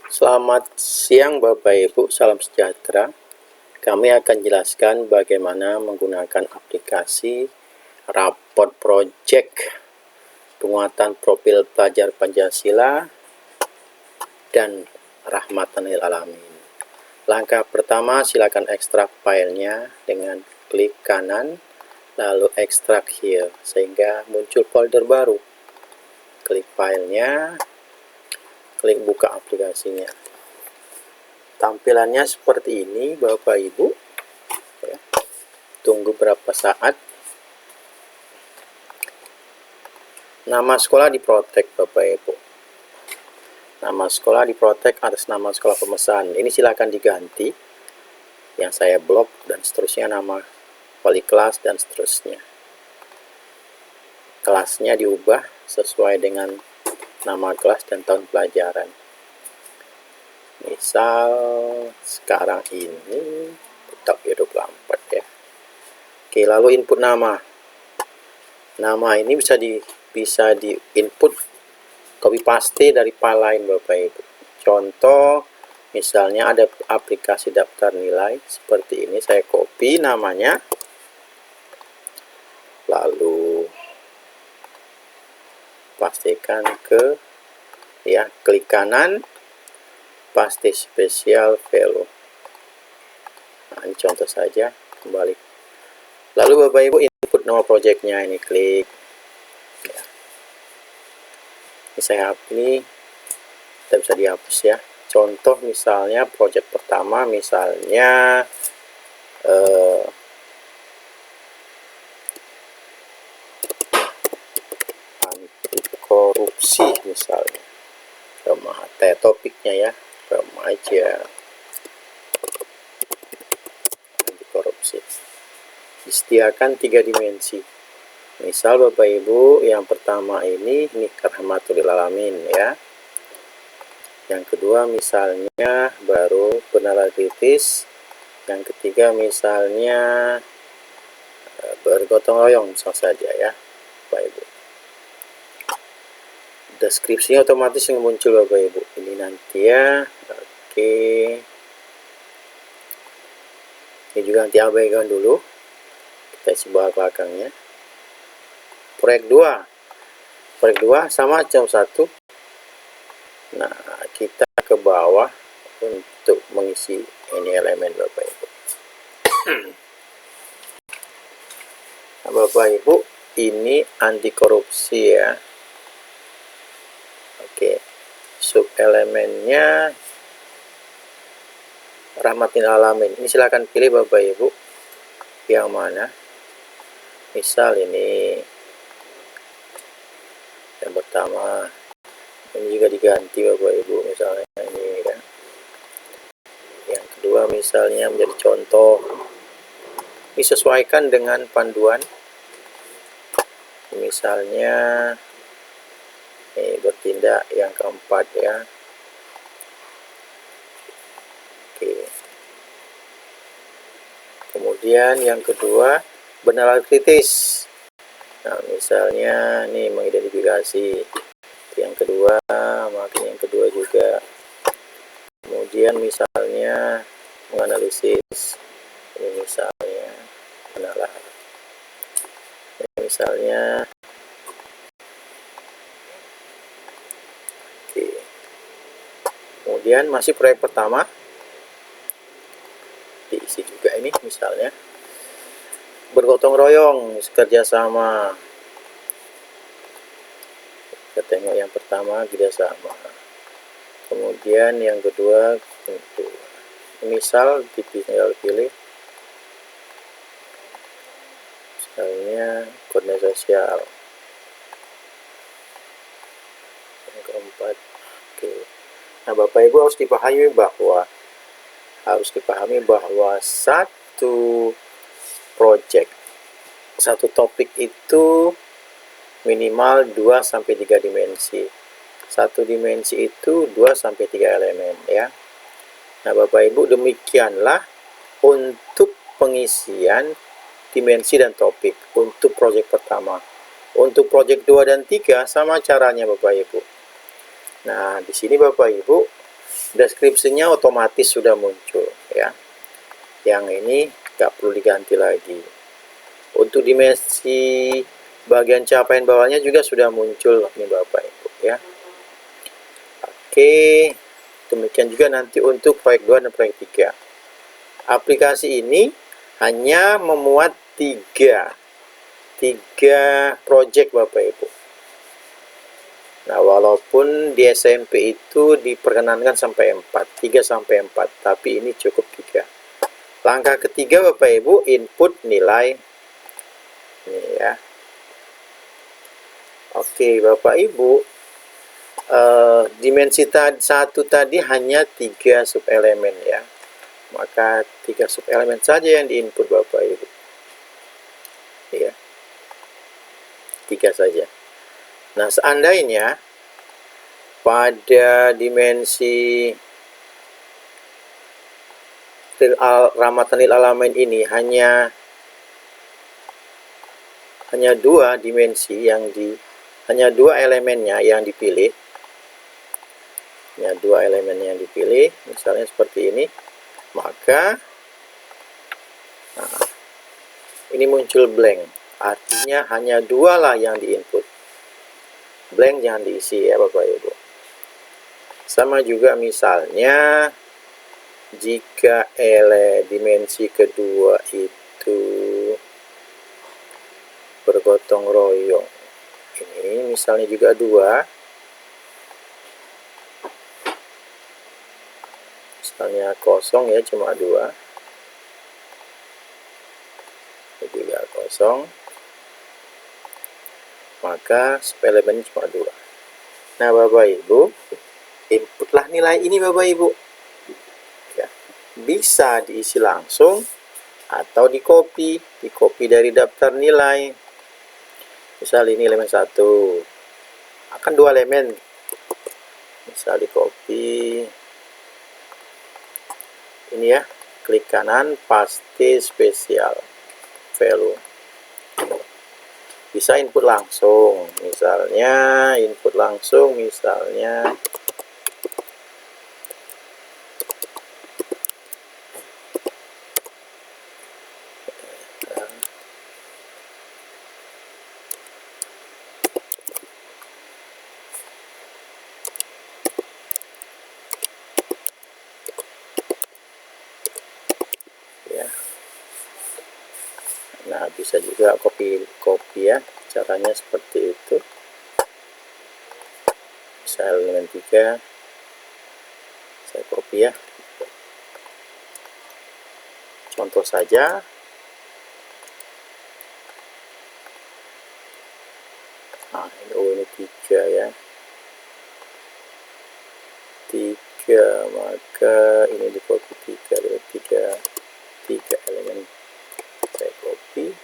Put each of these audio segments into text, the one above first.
Selamat siang Bapak Ibu, salam sejahtera. Kami akan jelaskan bagaimana menggunakan aplikasi raport project penguatan profil pelajar Pancasila dan rahmatan lil alamin. Langkah pertama, silakan ekstrak filenya dengan klik kanan lalu ekstrak here sehingga muncul folder baru. Klik filenya, klik buka aplikasinya. Tampilannya seperti ini Bapak Ibu ya. Tunggu berapa saat. Nama sekolah diprotek Bapak Ibu. Nama sekolah diprotek atas nama sekolah pemesan. Ini silakan diganti. Yang saya blok dan seterusnya nama wali kelas dan seterusnya. Kelasnya diubah sesuai dengan nama kelas dan tahun pelajaran. Misal sekarang ini tetap 24 ya. Oke, lalu input nama. Nama ini bisa di input copy paste dari file lain Bapak Ibu. Contoh misalnya ada aplikasi daftar nilai seperti ini, saya copy namanya. Lalu pastikan ke ya, klik kanan paste spesial value. Nah, ini contoh saja, kembali. Lalu Bapak Ibu input nama projectnya, ini klik ya. Ini saya hapus, ini tidak bisa dihapus ya. Contoh misalnya project pertama misalnya anti korupsi misalnya, remaja topiknya ya, remaja anti korupsi. Disediakan 3 dimensi. Misal Bapak Ibu yang pertama ini rahmatan lil alamin ya. Yang kedua misalnya baru penalaran kritis. Yang ketiga misalnya bergotong royong misal saja ya Bapak Ibu. Deskripsinya otomatis yang muncul Bapak Ibu. Ini nanti ya. Oke. Ini juga nanti abaikan dulu. Kita isi belakangnya. Proyek 2. Proyek 2 sama jam 1. Nah, kita ke bawah untuk mengisi ini elemen Bapak Ibu. Nah, Bapak Ibu, ini anti korupsi ya. Oke. Sub elemennya rahmatin alamin. Ini silakan pilih Bapak Ibu yang mana. Misal ini yang pertama, ini juga diganti Bapak Ibu, misalnya ini kan. Yang kedua misalnya menjadi contoh, disesuaikan dengan panduan. Misalnya ini bertindak yang keempat ya. Oke. Kemudian yang kedua penalaran kritis. Nah, misalnya ini mengidentifikasi. Yang kedua, makin yang kedua juga. Kemudian misalnya menganalisis. Ini misalnya penalaran. Misalnya oke. Kemudian masih proyek pertama. Diisi juga ini misalnya bergotong royong, kerjasama. Kita tengok yang pertama kerjasama. Kemudian yang kedua untuk misal tinggal pilih misalnya koordinasi sosial. Yang keempat. Oke. Nah, Bapak Ibu harus dipahami bahwa satu project, satu topik itu minimal 2-3 dimensi. Satu dimensi itu 2-3 elemen ya. Nah, Bapak Ibu, demikianlah untuk pengisian dimensi dan topik untuk project pertama. Untuk project 2 dan 3 sama caranya Bapak Ibu. Nah, di sini Bapak Ibu deskripsinya otomatis sudah muncul ya. Yang ini nggak perlu diganti lagi. Untuk dimensi bagian capaian bawahnya juga sudah muncul ini Bapak Ibu ya. Oke, demikian juga nanti untuk proyek 2 dan proyek 3. Aplikasi ini hanya memuat tiga project Bapak Ibu. Nah, walaupun di SMP itu diperkenankan sampai 3 sampai 4, tapi ini cukup 3. Langkah ketiga Bapak Ibu, input nilai. Ini ya. Oke, Bapak Ibu, dimensi 1 tadi hanya 3 subelemen ya. Maka 3 subelemen saja yang diinput Bapak Ibu. Ya. 3 saja. Nah, seandainya pada dimensi ramatan lil alamin ini hanya 2 dimensi yang hanya 2 elemennya yang dipilih. Hanya 2 elemennya yang dipilih, misalnya seperti ini. Maka ini muncul blank. Artinya hanya 2 lah yang diinput. Blank jangan diisi ya Bapak Ibu. Sama juga misalnya jika dimensi kedua itu bergotong royong. Ini misalnya juga 2. Misalnya kosong ya, cuma 2. Ini juga kosong. Maka elemennya cuma 2. Nah Bapak Ibu, inputlah nilai ini Bapak Ibu ya. Bisa diisi langsung atau dikopi dari daftar nilai. Misal ini elemen 1, akan 2 elemen, misal dikopi ini ya, klik kanan paste spesial value. Bisa input langsung, misalnya ya. Nah, bisa juga kopi ya, caranya seperti itu. Misal elemen 3 saya copy ya, contoh saja. Nah, ini 3 ya, 3, maka ini di copy 3 elemen saya copy.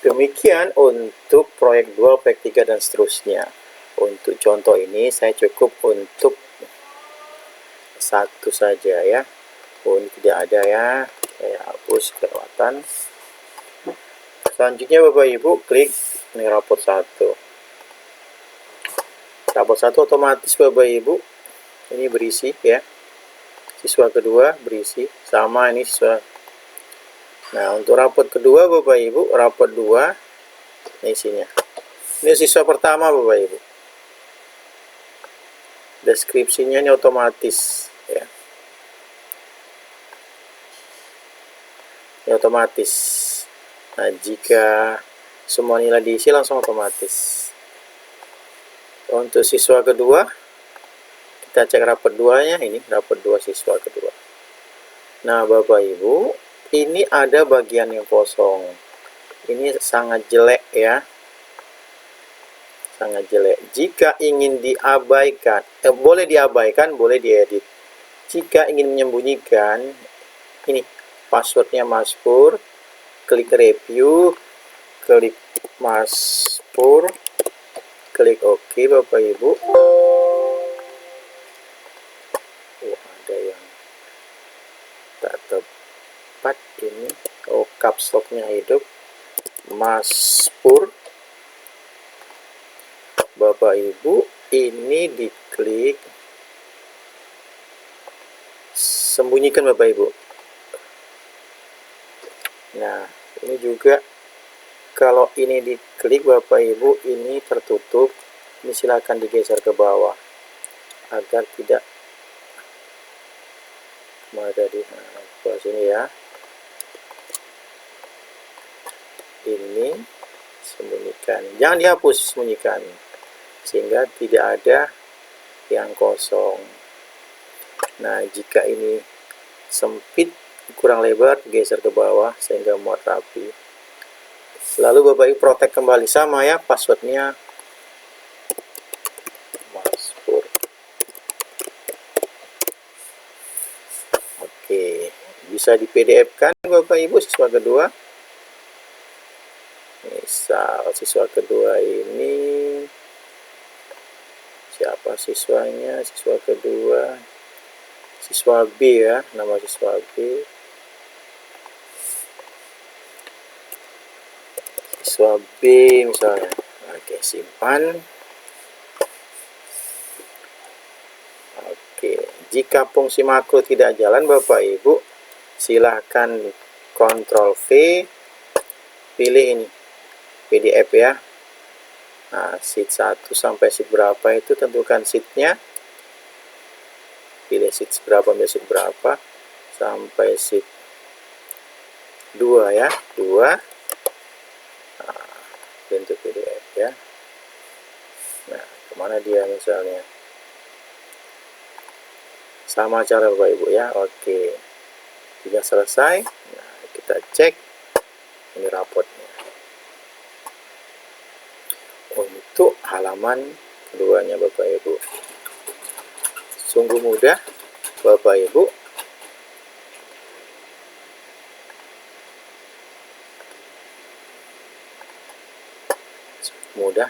Demikian untuk proyek 2, proyek 3 dan seterusnya. Untuk contoh ini saya cukup untuk 1 saja ya. Ini tidak ada ya, saya hapus kelewatan. Selanjutnya Bapak Ibu klik ini raport 1. Raport 1 otomatis Bapak Ibu ini berisi ya. Siswa kedua berisi, sama ini siswa. Nah, untuk raport kedua Bapak Ibu, raport 2 ini isinya. Ini siswa pertama Bapak Ibu. Deskripsinya ini otomatis ya. Ini otomatis. Nah, jika semua nilai diisi langsung otomatis. Untuk siswa kedua, kita cek rapor 2-nya, ini rapor 2 siswa kedua. Nah, Bapak Ibu, ini ada bagian yang kosong. Ini sangat jelek ya. Sangat jelek. Jika ingin diabaikan, boleh diabaikan, boleh diedit. Jika ingin menyembunyikan, ini passwordnya Mazpur, klik review, klik Mazpur, klik OK Bapak Ibu. Ada yang tak tepat ini. Caps lock-nya hidup. Mas Pur, Bapak Ibu, ini diklik, sembunyikan Bapak Ibu. Nah, ini juga kalau ini diklik Bapak Ibu, ini tertutup. Ini silakan digeser ke bawah agar tidak tadi. Nah, ke sini ya. Ini sembunyikan. Jangan dihapus, sembunyikan. Sehingga tidak ada yang kosong. Nah, jika ini sempit, kurang lebar, geser ke bawah sehingga muat rapi. Lalu Bapak Ibu protect kembali, sama ya passwordnya Mas Pur. Oke, bisa di PDF kan Bapak Ibu siswa kedua. Misal siswa kedua ini siapa siswanya? Siswa kedua siswa B ya, nama siswa B. Siswa B misalnya. Oke, simpan. Oke, jika fungsi makro tidak jalan Bapak Ibu, silahkan Ctrl V, pilih ini PDF ya. Nah, sheet 1 sampai sheet berapa itu tentukan sheetnya. Pilih sheet berapa, ambil sheet berapa sampai sheet 2 ya, 2. Nah, bentuk PDF ya. Nah, kemana dia misalnya? Sama cara Bapak Ibu ya. Oke, jika selesai, nah, kita cek ini raportnya. Untuk halaman keduanya Bapak Ibu, sungguh mudah Bapak Ibu. Mudah